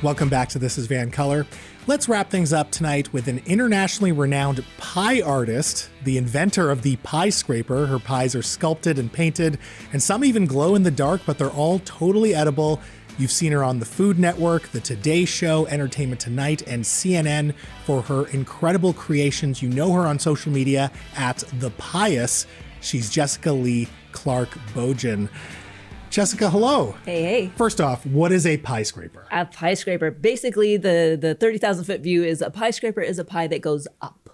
Welcome back to This is VANCOLOUR. Let's wrap things up tonight with an internationally renowned pie artist, the inventor of the piescraper. Her pies are sculpted and painted, and some even glow in the dark, but they're all totally edible. You've seen her on the Food Network, The Today Show, Entertainment Tonight, and CNN for her incredible creations. You know her on social media at The Pious. She's Jessica Leigh Clark-Bojin. Jessica, hello. Hey, hey. First off, what is a pie scraper? A pie scraper. Basically, the 30,000 foot view is a pie scraper is a pie that goes up.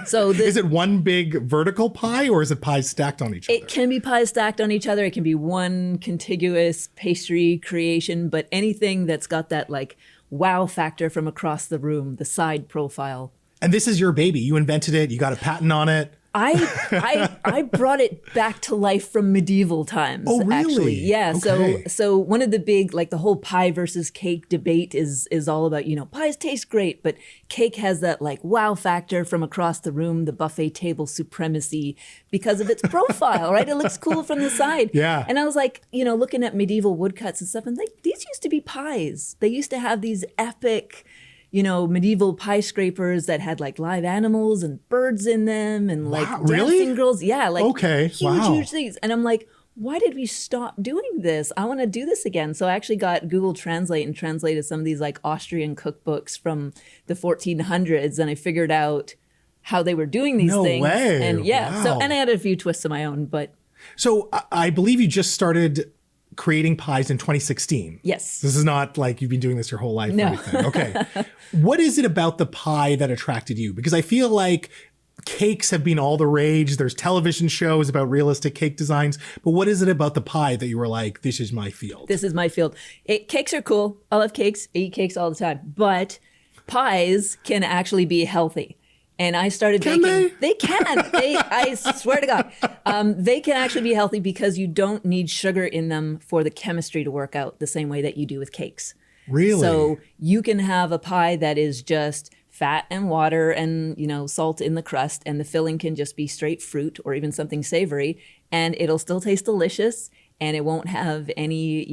So is it one big vertical pie or is it pies stacked on each other? It can be pies stacked on each other. It can be one contiguous pastry creation, but anything that's got that like wow factor from across the room, the side profile. And this is your baby. You invented it. You got a patent on it. I brought it back to life from medieval times. Oh, really? Actually. Yeah. Okay. So one of the big, like the whole pie versus cake debate is all about, pies taste great, but cake has that like wow factor from across the room, the buffet table supremacy because of its profile, right? It looks cool from the side. Yeah. And I was like, looking at medieval woodcuts and stuff, and like these used to be pies. They used to have these epic, medieval pie scrapers that had like live animals and birds in them and like dancing girls. Yeah, like huge things. And I'm like, why did we stop doing this? I want to do this again. So I actually got Google Translate and translated some of these like Austrian cookbooks from the 1400s, and I figured out how they were doing these things. No way. And Wow. So I added a few twists of my own, but. So I believe you just started creating pies in 2016. Yes. This is not like you've been doing this your whole life or No. anything. Okay. What is it about the pie that attracted you? Because I feel like cakes have been all the rage. There's television shows about realistic cake designs. But what is it about the pie that you were like, this is my field? This is my field. Cakes are cool. I love cakes. I eat cakes all the time. But pies can actually be healthy. And I started baking. They can. I swear to God. They can actually be healthy because you don't need sugar in them for the chemistry to work out the same way that you do with cakes. Really? So you can have a pie that is just fat and water and, salt in the crust, and the filling can just be straight fruit or even something savory, and it'll still taste delicious, and it won't have any,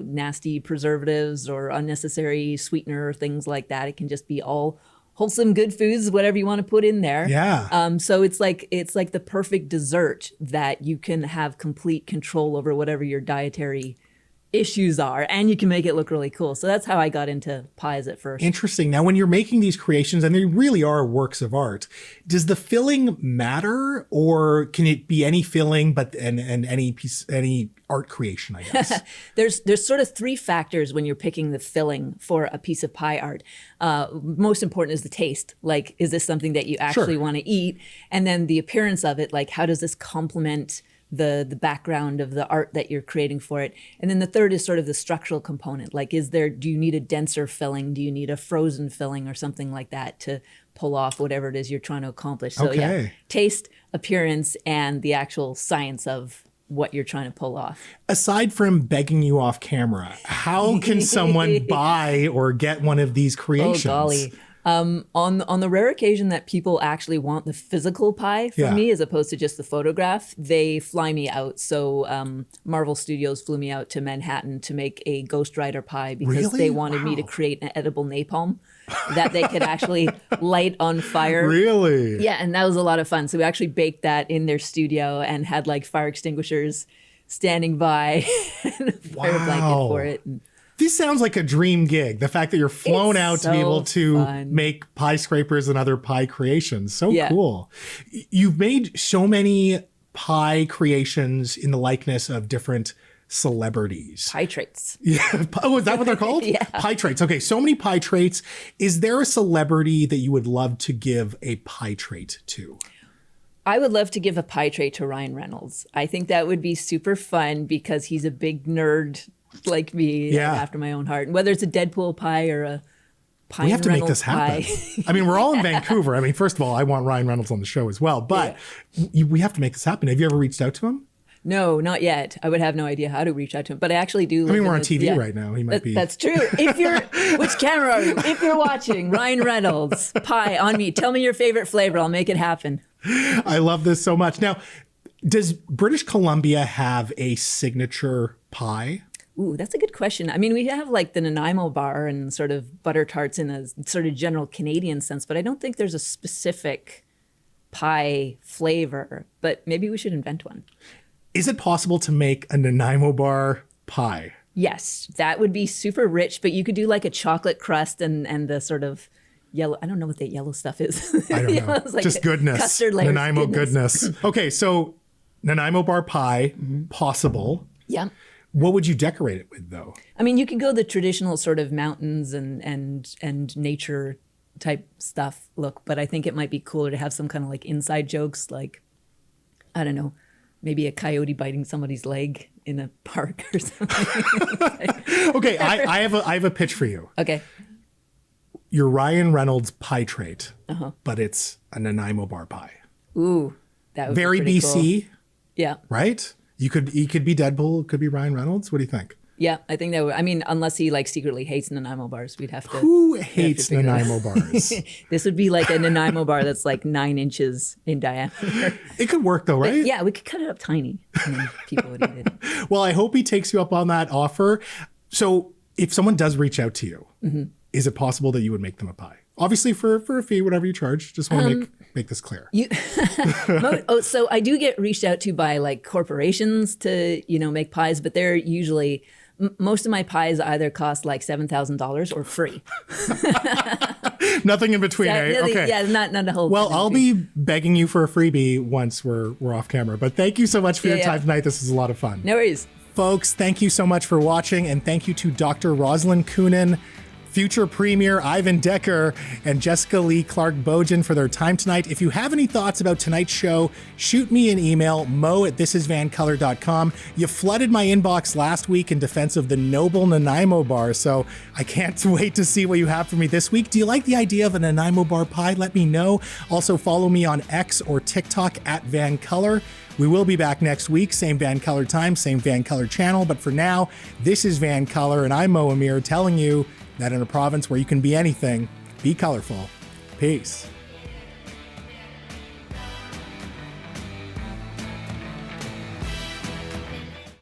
nasty preservatives or unnecessary sweetener or things like that. It can just be all wholesome, good foods, whatever you want to put in there. Yeah. So it's like the perfect dessert that you can have complete control over whatever your dietary issues are, and you can make it look really cool. So that's how I got into pies at first. Interesting. Now, when you're making these creations, and they really are works of art, does the filling matter, or can it be any filling, but and any art creation, I guess? There's sort of three factors when you're picking the filling for a piece of pie art. Most important is the taste. Like, is this something that you actually want to eat? And then the appearance of it, like how does this complement the background of the art that you're creating for it? And then the third is sort of the structural component. Like, do you need a denser filling? Do you need a frozen filling or something like that to pull off whatever it is you're trying to accomplish? So yeah, taste, appearance, and the actual science of what you're trying to pull off. Aside from begging you off camera, how can someone buy or get one of these creations? Oh, golly. On the rare occasion that people actually want the physical pie from me as opposed to just the photograph, they fly me out. So Marvel Studios flew me out to Manhattan to make a Ghost Rider pie because they wanted me to create an edible napalm that they could actually light on fire. Really? Yeah, and that was a lot of fun. So we actually baked that in their studio and had like fire extinguishers standing by and a fire blanket for it. This sounds like a dream gig. The fact that you're flown out to be able to make pie scrapers and other pie creations. So cool. You've made so many pie creations in the likeness of different celebrities. Pie traits. Yeah. Oh, is that what they're called? Yeah. Pie traits. Okay. So many pie traits. Is there a celebrity that you would love to give a pie trait to? I would love to give a pie trait to Ryan Reynolds. I think that would be super fun because he's a big nerd like me, after my own heart. And whether it's a Deadpool pie or a pie, we have to Reynolds make this happen. I mean, we're all in Vancouver. I mean, first of all, I want Ryan Reynolds on the show as well, but we have to make this happen. Have you ever reached out to him? No, not yet. I would have no idea how to reach out to him, but I actually do. I mean, we're on TV right now. He might be. That's true. Which camera are you? If you're watching, Ryan Reynolds, pie on me. Tell me your favorite flavor. I'll make it happen. I love this so much. Now, does British Columbia have a signature pie? Ooh, that's a good question. I mean, we have like the Nanaimo bar and sort of butter tarts in a sort of general Canadian sense, but I don't think there's a specific pie flavor, but maybe we should invent one. Is it possible to make a Nanaimo bar pie? Yes, that would be super rich, but you could do like a chocolate crust and the sort of yellow. I don't know what that yellow stuff is. I don't know. Like just goodness. Custard layers. Nanaimo goodness. Okay, so Nanaimo bar pie, possible. Yeah. What would you decorate it with, though? I mean, you could go the traditional sort of mountains and nature type stuff look, but I think it might be cooler to have some kind of like inside jokes, like, I don't know, maybe a coyote biting somebody's leg in a park or something. Okay, I have a pitch for you. Okay. Your Ryan Reynolds pie trait, but it's a Nanaimo bar pie. Ooh, that would Very be pretty BC, cool. Yeah. right? He could be Deadpool, could be Ryan Reynolds. What do you think? Yeah, I think that would, I mean, unless he like secretly hates Nanaimo bars, we'd have to. Who hates Nanaimo bars? This would be like a Nanaimo bar that's like 9 inches in diameter. It could work though, right? But yeah, we could cut it up tiny and then people would eat it. Well, I hope he takes you up on that offer. So if someone does reach out to you, is it possible that you would make them a pie? Obviously for a fee, whatever you charge. Just want to make this clear. So I do get reached out to by like corporations to, make pies, but they're usually, most of my pies either cost like $7,000 or free. Nothing in between, eh? Okay. Yeah, not a whole. Well, I'll be begging you for a freebie once we're off camera. But thank you so much for your time tonight. This was a lot of fun. No worries. Folks, thank you so much for watching, and thank you to Dr. Rosalind Coonan, future Premier Ivan Decker, and Jessica Leigh Clark-Bojin for their time tonight. If you have any thoughts about tonight's show, shoot me an email, mo@thisisvancolour.com. You flooded my inbox last week in defense of the noble Nanaimo bar, so I can't wait to see what you have for me this week. Do you like the idea of a Nanaimo bar pie? Let me know. Also, follow me on X or TikTok @VANCOLOUR. We will be back next week, same VANCOLOUR time, same VANCOLOUR channel, but for now, this is VANCOLOUR, and I'm Mo Amir telling you that in a province where you can be anything, be colorful. Peace.